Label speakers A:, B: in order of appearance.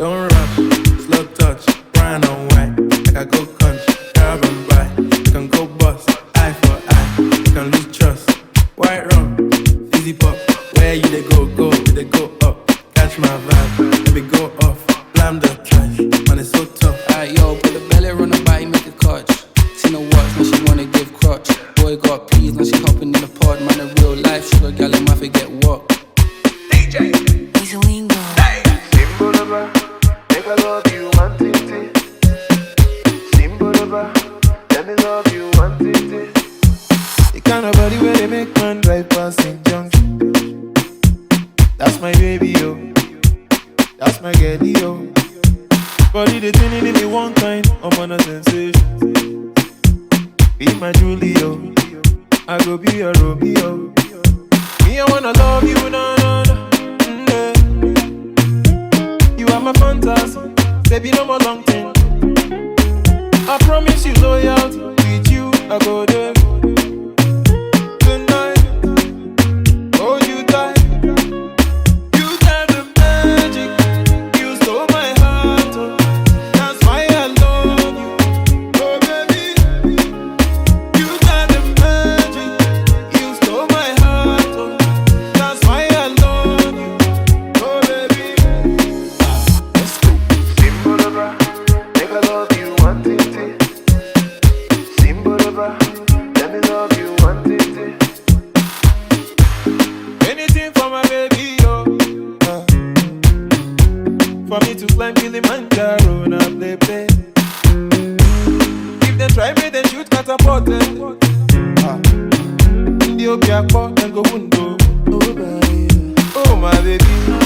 A: Don't rush, slow touch, brown and white. Like I go country, grab and buy. You can go bust, eye for eye. You can lose trust. White rum, fizzy pop. Where you they go, they go up. Catch my vibe, let me go off. Blam the trash, man it's so tough.
B: Alright, yo, put the belly on the body, make a catch. Seen her watch, now she wanna give crutch. Boy got peas, now she hopping in the pod. Man, a real life sugar gal, in my forget what.
C: DJ.
D: He's a wingo.
E: Simbolova, make I love you one titty. Simbolova, let me love you one titty.
F: The kind of body where they make man drive past St. Junction. That's my baby, yo. That's my girlie, yo. Body they turning in me one kind, I'm on a sensation. Be my Julio, I go be a Romeo. Me, I wanna love you, na na na. Yeah. You are my fantasy, baby, no more long thing. I promise you loyalty, with you I go there. Tonight, hold you tight. You got the magic, you stole my heart, oh. That's why I love you, oh baby. You got the magic, you stole my heart, oh. That's why I love you, oh baby. Let's go.
E: Simbolova, make I love you one titty. Simbolova, let me love you one titty.
F: Anything for my baby, yo. For me to climb Kilimanjaro, now play. If they try me, then shoot catapult. In the Obiakpo, then go window. Oh, baby. Oh, my baby.